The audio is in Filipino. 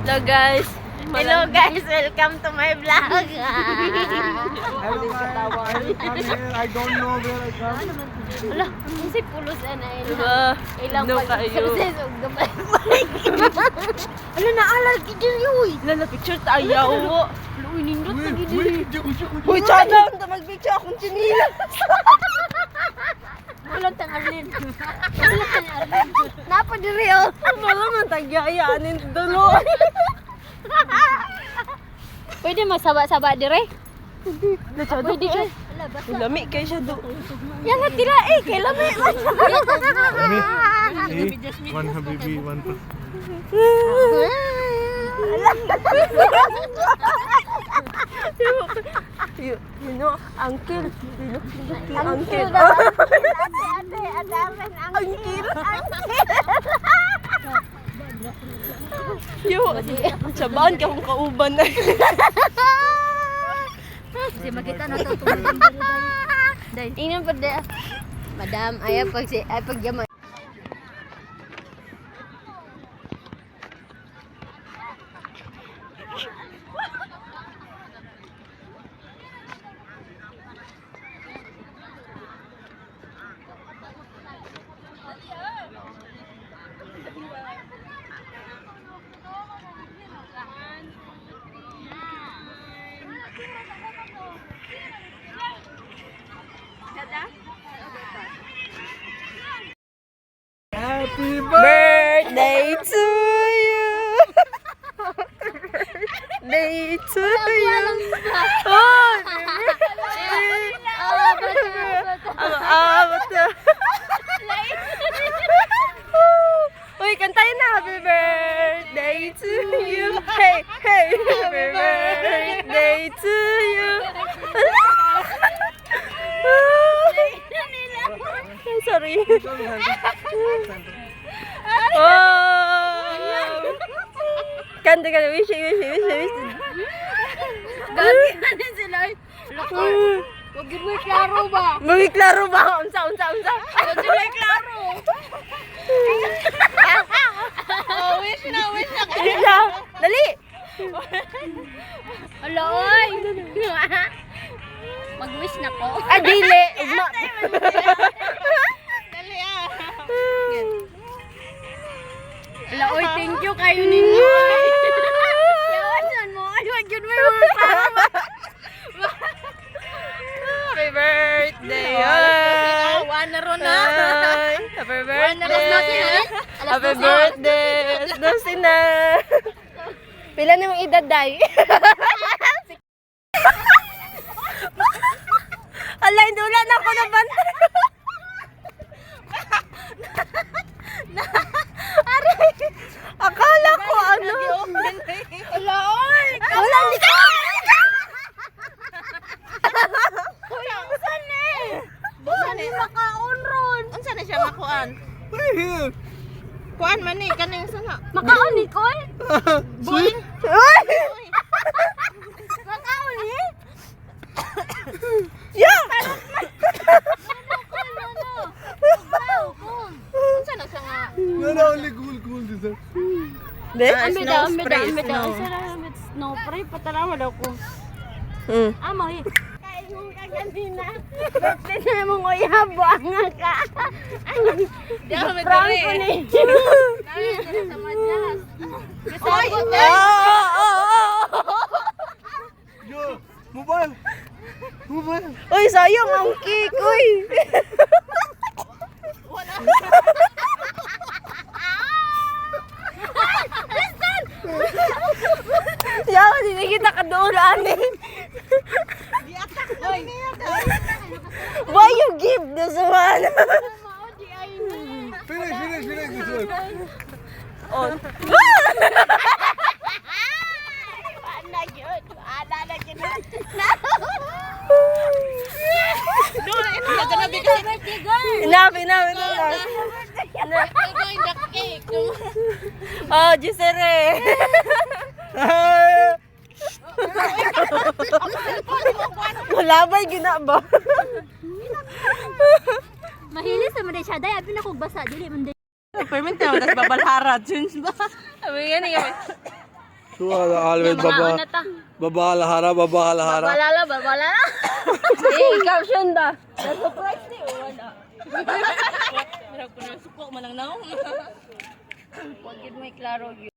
Hello guys. Hello guys, welcome to my vlog. Hello guys, I'm here. I don't know where I come. Wala, kasi pulos na Diba? ilang No kayo. pag-success o gabay. Ano na alal kita yoy. Lala picture tayo. Luwi nindot na Wait, gini. wait, Jago. Uy, chada, mag-picture akong chinila. Walang tang Arlene. Walang tang Arlene. Napa diri oh. Wala man tagyayaanin dulo. Pwede masaba-saba dire? Chada Pwede ko. ka. Wala ba? Lami kay siya do. Yan na tira eh, kay lami. See? One Habibi, one person. You know, uncle. Uncle. Uncle. Ate, uncle. Yo, sabaan ka kung kauban na. Kasi makita na to. Ingnan pa de. Madam, ayaw pag yaman. Happy Birthday to you. Birthday to you. Bata. Uy, kantayin na. Happy birthday to you. Hey, hey. Happy birthday to you. Sorry. Oh. Kanta ka. Wish. Gagi na din sila. Huwag yun may klaro ba? Maging klaro ba? Unsa. Huwag yun may klaro. Wish na. Isa. Dali. Hala, oy. Mag-wish na ko. Ah, dili. Ugma. Dali Hala, oy, thank you kayo ninyo. Yawasan mo. Ay, wag yun may mga klaro. Happy birthday. One na ron na. Happy One na ron na. birthday. Happy birthday. Dosi na. Pila na mong edad, day? Alay, dula na ako naman. Aray, akala ko ano. Hala, oy. Wala, hindi ka. Busan eh. Makaon ron. Unsa na siya makuan? We're here. Kuan man ni kaning sana. Makaon ni Koy. See? Uy! Makaon ni. Yeah! Unsa na siya nga? No, only cool this is. Di? Ambida. Snow spray patara daw ko. Amo hi. Kain mo ka ganina. Birthday na mo ngoyabo ang ka. Dami dali. Ko ni. Sa madlas. Oy. Yo, mobile. Uy, sayang ang cake, uy. Yaw, hindi kita kadulaan eh. Why you give this one? Finish this one. Oh. Enough. Oh, Gisere. Wala ba ginaba? Mahilis naman siya. Dahil abin ako basa. Dili man din. Permit na, tapos babalharat. Sabi nga niya. So, always baba. Babalahara. Balala, balala. Eh, caption ba? Surprise ni wala. Mira ko na suko man ang naong. Wag gid may klaro gyud.